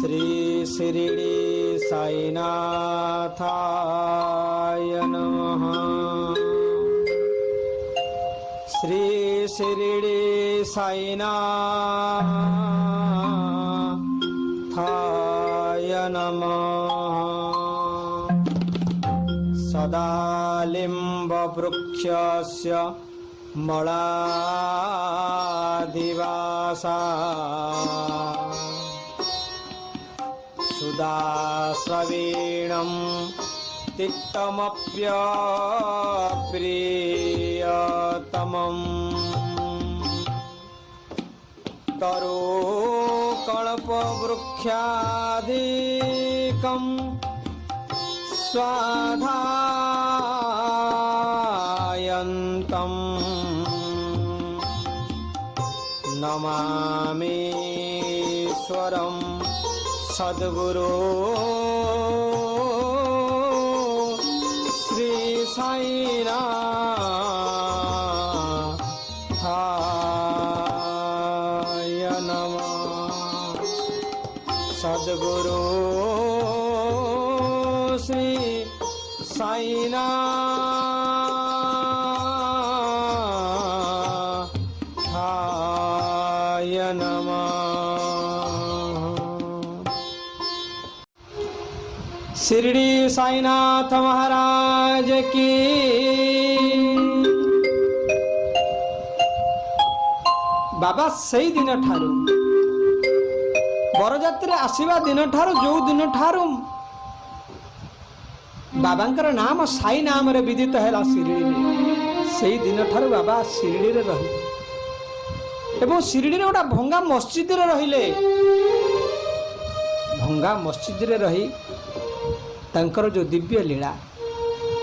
श्री शिरडी साईनाथाय नमः। श्री शिरडी साईनाथाय नमः। सदालिम्ब वृक्षस्य मलादिवासा सुदाश्रवीणं तिक्तमप्यप्रियतमम् तरुकल्पवृक्षादिकं स्वाधायन्तम् नमामीश्वरं सद्गुरु श्री साईनाथाय नमः। सद्गुरु श्री साईनाथाय नमः। शिरडी साईनाथ महाराज की। बाबा सेई दिन ठारू बरजात्री आसीबा दिन ठारू जो दिन ठारू बाबांकर नाम साई नाम रे विदित है शिरडी रे सेई दिन ठारू बाबा शिरडी रे रही एवं शिरडी रे गोटा भंगा मस्जिद रे रहिले। भंगा मस्जिद रे रही तांकर जो दिव्य लीला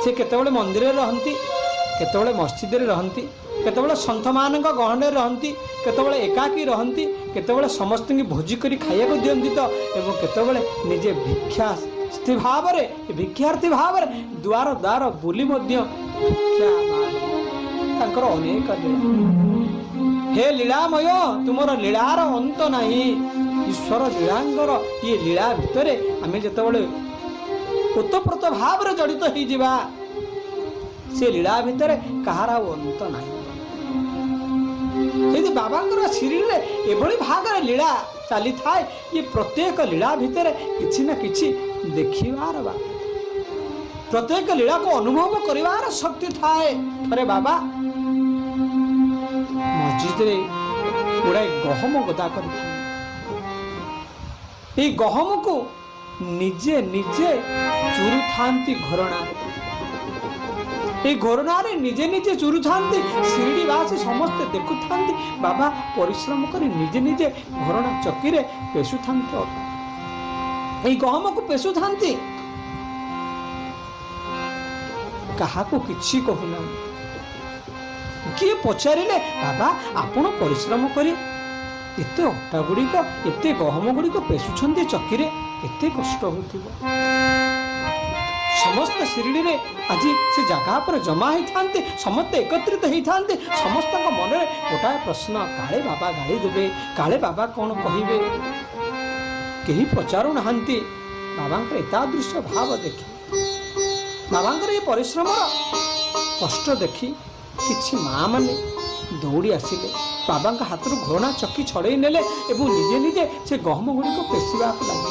से केतबेले मंदिर रे रहंती, केतबेले मस्जिद रे रहंती, केतबेले संत मानक गहणे रहंती, केतबेले एकाकी रहंती, केतबेले समस्त की भोजी करी खाइया को दियंती तो एवं केतबेले निजे भिक्षार्थी भाव रे द्वार द्वार बुली मध्य भिक्षा तांकर अनेक लीला। हे लीलामय तुमर लीलार अंत नहीं। ईश्वर लीलांगर ये लीला भितरे आमे जेतबेले ओतप्रोत भाव रे जड़ित हो जिबा से लीला भितर कहार अंत नहीं। यदि बाबांकर शिरडी रे एभली भाग रे लीला चली थाए ये प्रत्येक लीला भितर किछि ना किछि देखिबार बा प्रत्येक लीला को अनुभव करिवार शक्ति थाए। अरे बाबा मस्जिद रे गुड़ाए गहम गदा करि ए गहम को निजे निजे चुरु थांती घरना ए घरना रे निजे निजे चुरु थांती शिरडी वासी समस्त देखु थांती बाबा परिश्रम करी निजे निजे घरना चक्की रे पेसु थांती ए गहम को पेसु थांती कहा को किछि कहूना किए पचारिले बाबा आपण परिश्रम करी एते अटा गुड़िक एते गहम गुड़िक पेसुछंती चक्की रे केते कष्ट होथिबो। समस्त शिरडी रे आज से जगह पर जमा ही थांते समस्त एकत्रित ही थांते समस्त मन में गोटाए प्रश्न काले बाबा गाड़ी देवे काले बाबा कौन कहिबे केही पचारू नहांती। बाबांकर एतादृश भाव देखि बाबांकर ये परिश्रम कष्ट देखि किछि माँ माने दौड़ी आसिले बाबा हाथ घोरणा चक्की छड़े नेले एवं निजे निजे से गहम गुड़िक पेशिबा लगे।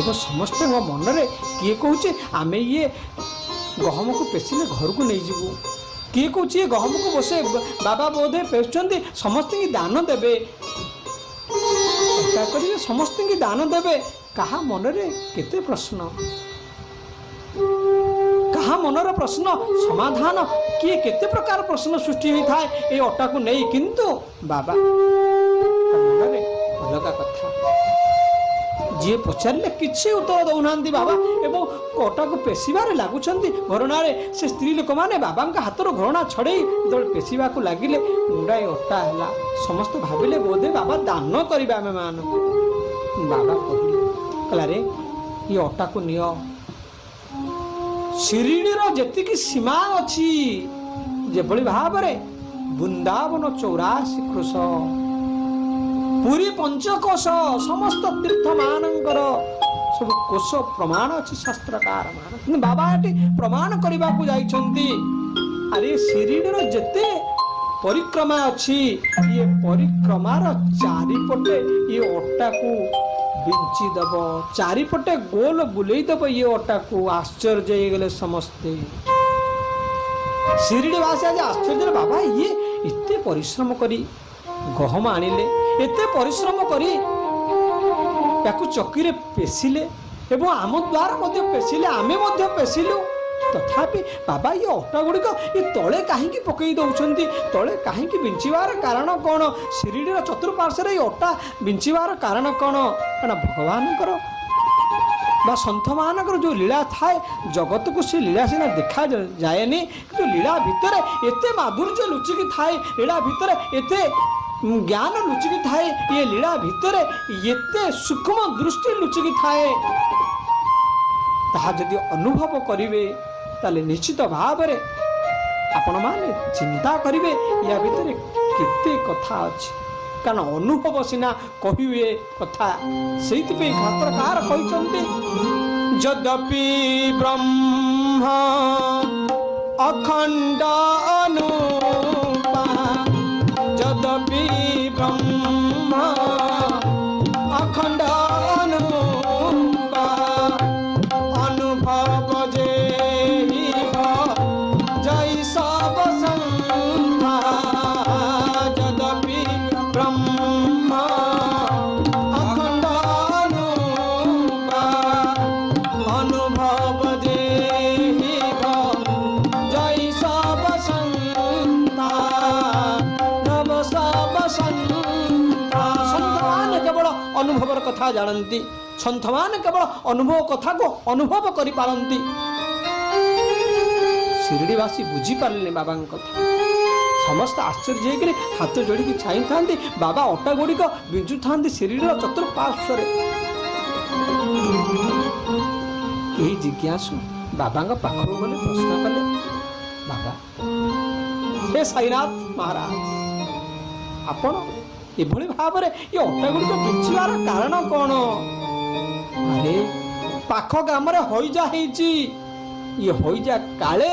एवं समस्त मन में किए कहे आमे ये गहम को पेशिले घर को नहीं जीवु किए कहे गहम को बसे बाबा बोधे पेशुंट समस्त की दान देवे समस्त की दान देवे कहा मन में केते प्रश्न कहा मनर प्रश्न समाधान किए केते प्रकार प्रश्न सृष्टि होता है ये अटा को नहीं किंतु बाबा मन में अलग कथा जी पचारे किसी उत्तर दौना बाबा एवं अटा को पेशिबार लगुंट घरना से स्त्री लोक मैंने बाबा हाथ घरना छड़े जो पेशिबा को लगिले मुंडाए अटा है समस्त भाविले बोधे बाबा दान करवा आम मान बाबा कहले रे ये अटा को नियो शिरडीर जेतिकी सीमा अच्छी जेभली भाव में वृंदावन 84 क्रोश पुरी पंचकोश समस्त तीर्थ मानकर सब कोश प्रमाण अच्छी शास्त्रकार मान बाबा ये प्रमाण करने को जाइछंती। अरे शिरिडीर जेते परिक्रमा अच्छी ये परिक्रमार चारिपटे ये अट्टा को बिंची दब चारिपटे गोल बुले दब ये अट्टा को आश्चर्य हो गले समस्ते। शिरिडीवासी आज आश्चर्य बाबा ये इतने परिश्रम करी गहम आनिले एते परिश्रम करी याकु चक्की रे पेसिले एवं आम द्वारा मध्य पेसिले आमे मध्य पेसिलु तथापि बाबा ये अट्टा गुड़िक ये तले कहीं पकई दौरान तले कहीं बिंचार कारण कौन शिरिडीर चतुर्पार्श्व ये अट्टा बिंचार कारण कौन क्या भगवान बा सन्थ मानकर जो लीला थाए जगत को से लीला सीना देखा जाएनि कि लीला भितर एते माधुर्य लुचिकी थाए लीला भितर एते ज्ञान लुचिकी थाए ये लीला भितर एते सूक्ष्म दृष्टि लुचिकी थाए ताहा यदि अनुभव करिवे ताले निश्चित भाव में आपण माने चिंता करिवे या भितर केते कथा अछि कारण अनुभव सीना कहिए कथा से खात्रकार कहते यद्यपि ब्रह्म अखंड अनुपा यद्यपि ब्रह्म अखंड अनुपा अनुभव जे जय सब संधा यद्यपि ब्रह्म अखंड अनुपा अनुभव देहिब जय सब संता नव सब संता। संतमान केवल अनुभवर कथा जानती संतमान केवल अनुभव कथा को अनुभव करि पारंती। शिरडीवासी बुझी पारे बाबा कथा समस्त आश्चर्य होकर हाथ जोड़ी छाई था बाबा अट्टा गुड़िक बिंचु था शिरिडीर चतुर्पार्श्व कई जिज्ञासु बाबा पाखक गले प्रश्न कले बाबा हे साईनाथ महाराज आपण एभली भाव में ये अट्टा गुड़िक बिंचार कारण कौन? अरे पाख ग्राम हईजा ये हईजा काले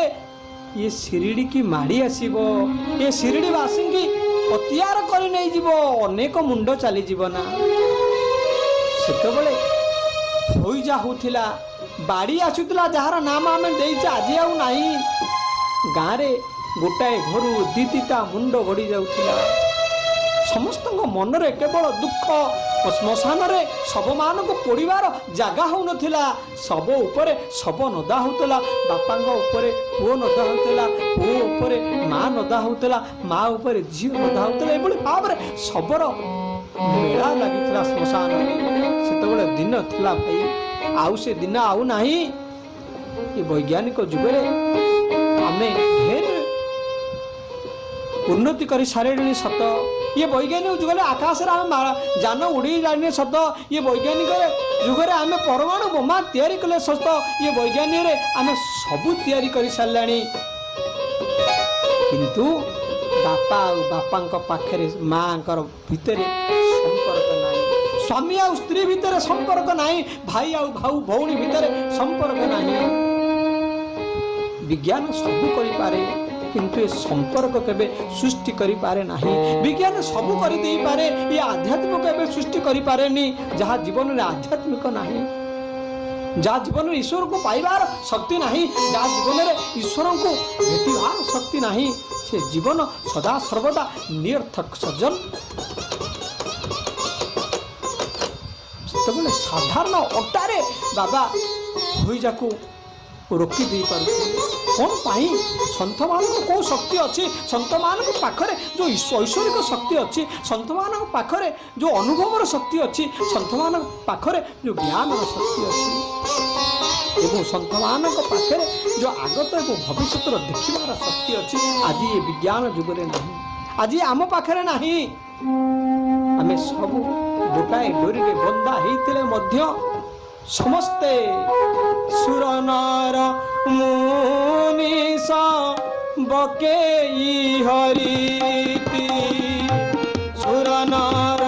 ये शिरिडी की माड़ी आसीबो ये शिरिडी वासी की अत्यार करी नहीं जीवो अनेक मुंड चली जीवो ना सेते बेले हईजा होथिला बाड़ी आसुतला जार नाम आम देइछे आज आउ नाही गाँ रे गोटाए घर दीटा मुंड गड़ी जाउथिला समस्त मन रे केवल दुख श्मशान रे शब मान को पोड़ार जगह हो नथिला शब उपरे शब नदा होतला बापा उपरे पुओ नदा होतला पुओ उपरे माँ नदा होतला माँ उपरे झील नदा होतला एभली भाव में शबर मेला लगी श्मशान से दिन थिला भाई आउ से दिन आउ नाही। ये वैज्ञानिक जुगरे आमे ढेर उन्नति कर सारे सत ये वैज्ञानिक जुगले आकाश जान उड़ी जाने सत ये वैज्ञानिक जुगरे आम परमाणु बोमा तैयारी कले सत ये वैज्ञानिक आम सबू तैयारी कर सारे किंतु बापा बापा पाखे माँ भितर संपर्क नहीं स्वामी आ स्त्री भितर संपर्क नहीं भाई आ भाऊ भौणी भितर संपर्क नहीं। विज्ञान सबू करें किंतु ये संपर्क केबे सृष्टि करि पारे नाही। विज्ञान सबू करि देई पारे ये आध्यात्मिक केबे सृष्टि करि पारेनी जहाँ जीवन में आध्यात्मिक नाही जहाँ जीवन में ईश्वर को पाइबार शक्ति नाही जहाँ जीवन में ईश्वर को भेटिबार शक्ति नाही से जीवन सदा सर्वदा निरर्थक सज्जन से साधारण अट्टारे बाबा हुई जाकू रोकी दे पार कौन पाई सन्थ मान को शक्ति अच्छी सन्थ मान पाखरे जो ऐश्वरिक शक्ति अच्छी सन्थ मान पाखरे जो अनुभव शक्ति अच्छी सन्थ मान पाखरे जो ज्ञान शक्ति अच्छी एवं सन्थ मान पाखरे जो आगत एवं भविष्य देखिबार शक्ति अच्छी आज ये विज्ञान जुगरे नहीं आज आम पाखरे नहीं आम सब गोटाए डोरी बंधा होते मध्य समस्ते सुर नर मुनीष बकेई हरिति सुर नर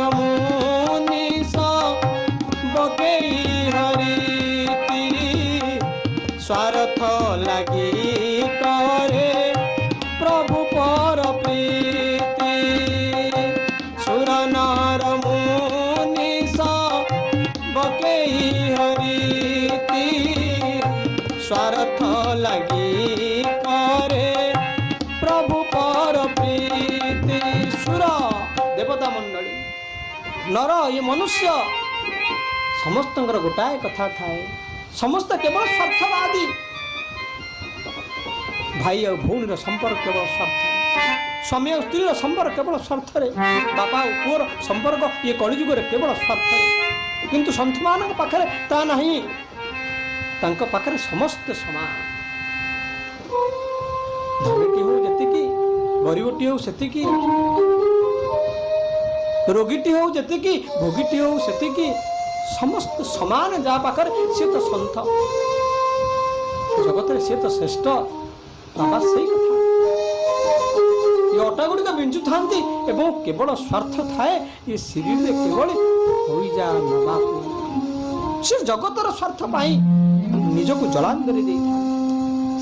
मंडली नर ये मनुष्य समस्तଙ୍କର ଗୋଟାଏ କଥା ଥାଏ ସମସ୍ତେ କେବଳ ସ୍ୱାର୍ଥବାଦୀ ଭାଇ ଆଉ ଭଉଣୀର ସମ୍ପର୍କ କେବଳ ସ୍ୱାର୍ଥ ସ୍ୱାମୀ ଆଉ ସ୍ତ୍ରୀର ସମ୍ପର୍କ କେବଳ ସ୍ୱାର୍ଥରେ ବାପା ଆଉ ପୁଅର ସମ୍ପର୍କ ଇଏ କଳିଯୁଗରେ କେବଳ ସ୍ୱାର୍ଥରେ କିନ୍ତୁ ସନ୍ଥମାନଙ୍କ ପାଖରେ ତା ନାହିଁ ତାଙ୍କ ପାଖରେ ସମସ୍ତେ ସମାନ ଧନୀଟି ହଉ ଯେତିକି ଗରିବଟି ହଉ ସେତିକି ରୋଗୀଟି ହଉ ଯେତିକି ଭୋଗୀଟି ହଉ ସେତିକି ସମସ୍ତେ ସମାନ ଯାହା ପାଖରେ ସିଏ ତ ସନ୍ଥ ଜଗତରେ ସିଏ ତ ଶ୍ରେଷ୍ଠ ବାବା ସେଇ କଥା ଏ ଅଟା ଗୁଡ଼ିକ ବିଞ୍ଚୁଥାନ୍ତି ଏବଂ କେବଳ ସ୍ୱାର୍ଥ ଥାଏ ଏ ଶିରିଡ଼ିରେ କେବଳ ହୋଇଯା ନବାକୁ ସେ ଜଗତର ସ୍ୱାର୍ଥ ପାଇଁ ନିଜକୁ ଜଳାଞ୍ଜଳି ଦେଇଥାନ୍ତି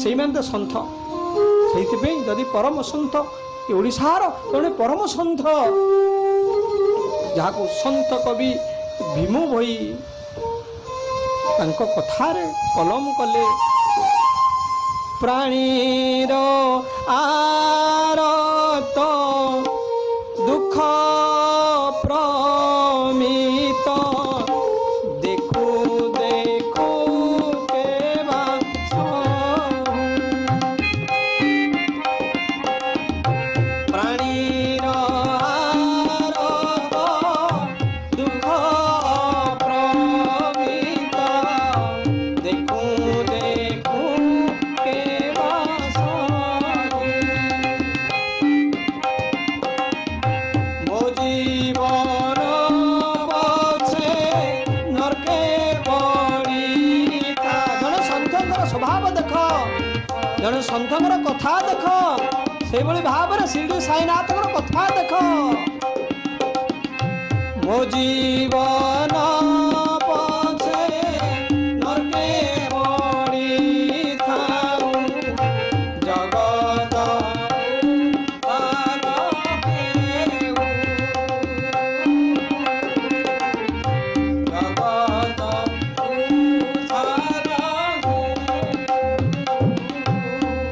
ସେଇମାନେ ତ ସନ୍ଥ ସେଇଥିପାଇଁ ଯଦି ପରମ ସନ୍ଥ ଏ ଓଡ଼ିଶାର ଜଣେ ପରମ ସନ୍ଥ ଯାହାକୁ ସନ୍ଥ କବି ଭୀମ ଭୋଇ ତାଙ୍କ କଥାରେ କଲମ କଲେ ପ୍ରାଣୀର ଆରତ ଦୁଃଖ ପ୍ରମିତ ଦେଖୁ ଦେଖୁ କେବା ପ୍ରାଣୀର ଆରତ ଦୁଃଖ ପ୍ରମିତ ଦେଖୁ ଦେଖୁ କେବା ମୋ ଜୀବନ ପଛେ ନର୍କେ ପଡ଼ିଥା ଜଣେ ସନ୍ଥଙ୍କର ସ୍ୱଭାବ ଦେଖ ଜଣେ ସନ୍ଥଙ୍କର କଥା ଦେଖ ସେଇଭଳି ଭାବରେ ଶିରିଡ଼ି ସାଇନାଥଙ୍କର କଥା ଦେଖ ମୋ ଜୀବନ ପଛେ ନର୍କେ ପଡ଼ିଥାଉ ଜଗତ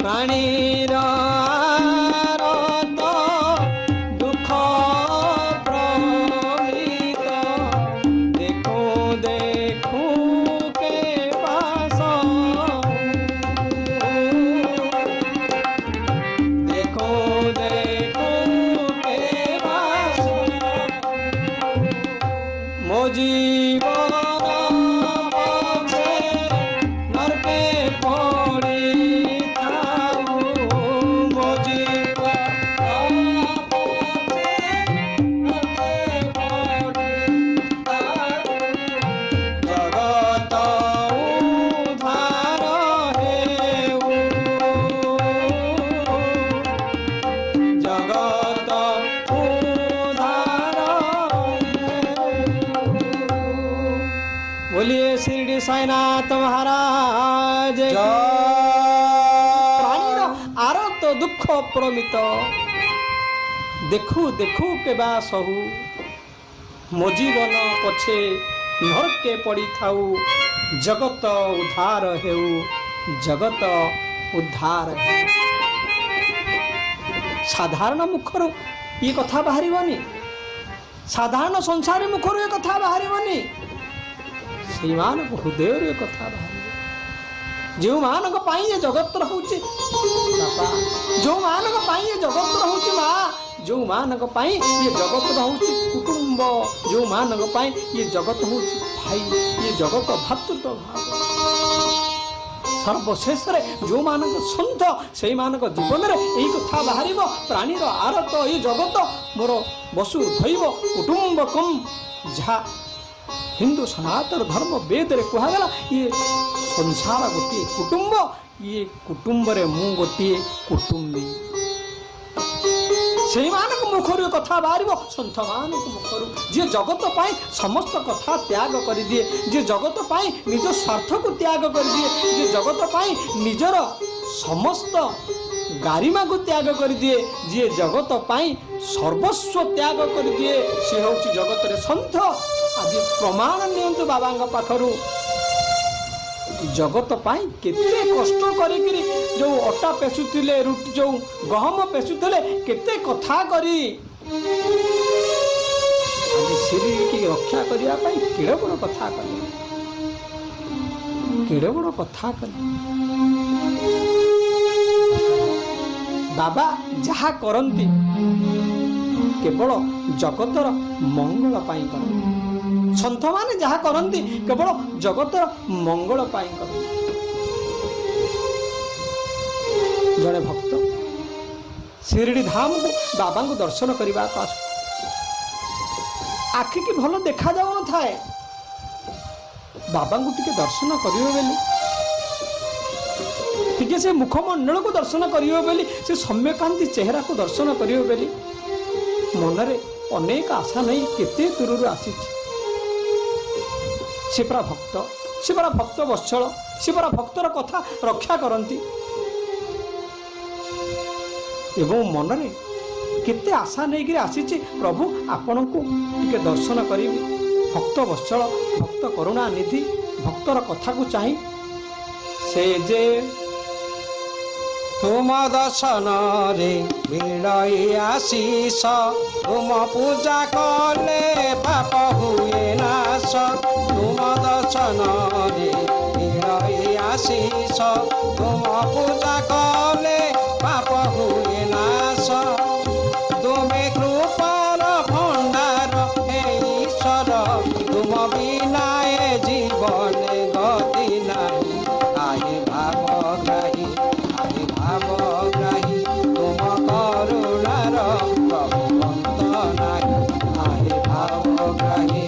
ପ୍ରାଣୀର ଆରତ ଦୁଃଖ ପ୍ରମିତ ଦେଖୁ ଦେଖୁ କେବା ଦେଖୁ ଦେଖୁ କେବା ମୋ ଜୀବନ ପଛେ ନର୍କେ ପଡ଼ିଥାଉ ମୋ ଜୀବନ ପଛେ ନର୍କେ ପଡ଼ିଥାଉ ଜଗତ ଉଦ୍ଧାର ହେଉ ଜଗତ उद्धार बोलिए शिरडी साईनाथ महाराज की। प्राणीर आरत दुख प्रमित देखु देखु केबा सहु मो जीवन पछे नरके पड़ी थाऊ जगत उद्धार हेउ जगत उद्धार हेउ। साधारण मुखर ये कथा बाहरिबनी साधारण संसार मुखर ये कथा बाहरिबनी से मान हृदय ये कथा बाहर जो मान ये जगत रहुची बापा जो मान ये जगत रहुची माँ जो मान ये जगत रहुची कुटुंब जो मान ये जगत होची भाई ये जगत भातृत्व भाव सर्वशेष जो मान सन्थ से जीवन में यही कथा बाहर प्राणीर आरत ये जगत मोर बसु धैव कुटुंबकम जहाँ हिंदू सनातन धर्म वेद रे कहगला ये संसार गोटे कुटुंब ये कुटुंब रे मु गोटे कुटुंबी से मुखर कथा बाहर सन्थ मान मुखर जी जगत पाई समस्त कथा त्याग कर दिए जी जगत पाई निज स्वार्थ को त्याग कर दिए जी जगत पाई निजर समस्त गारिमा को त्याग कर दिए जी जगत पाई सर्वस्व त्याग कर दिए सी हूँ जगत रे सन्थ आज प्रमाण नियंतु बाबा पाखरु जगत पाई केते कष्ट करी जो अटा पेसुथिले रुटी जो गहम पेसुथिले केते कथा करी रक्षा करने केड़े बड़ कथा कले केड़े बड़ कथा कले बाबा जहा करती केवल जगतर मंगल पाई करती सन्थ माने जहा करती केवल जगतर मंगल पाई करती जड़े भक्त शिरडी धाम को बाबा को दर्शन करने आखि की भल देखा जाऊ न थाए बाबा को टिके दर्शन करियो बेली टिके से मुखमंडल को दर्शन करियो बेली से सौम्यकांति चेहरा को दर्शन करियो बेली मनरे अनेक आशा नहीं केते दूर आसी से परा भक्त वत्सल से परा भक्तर कथा रक्षा करती एवं मनरे केते आशा नहीं कि आसी प्रभु आपण को टिके दर्शन करी भक्त वत्सल भक्त करुणा निधि भक्तर कथा को चाही से जे तुम दर्शन रे मिलई आशीष तुम पूजा कले पाप हुए नाश तुम दर्शन रे मिलई आशीष तुम पूजा कले पाप हुए नाश तुमे कृपार भंडार हे ईश्वर तुम बिना ए जीवन गति नहीं आए भावग्राही तुम करुणार प्रभुवंत नहीं आए भावग्राही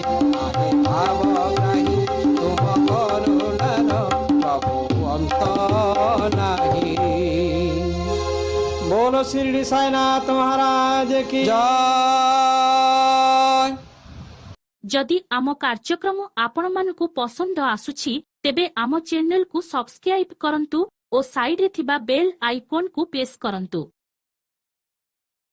तुम करुणार प्रभुवंत नहीं। बोलो शिरडी साईनाथ महाराज की जय। जदि आम कार्यक्रम आपण मानकु पसंद आसुछि तेबे आम चैनल को सब्सक्राइब करंतु और साइड रे थिबा बेल आइकॉन को प्रेस करंतु।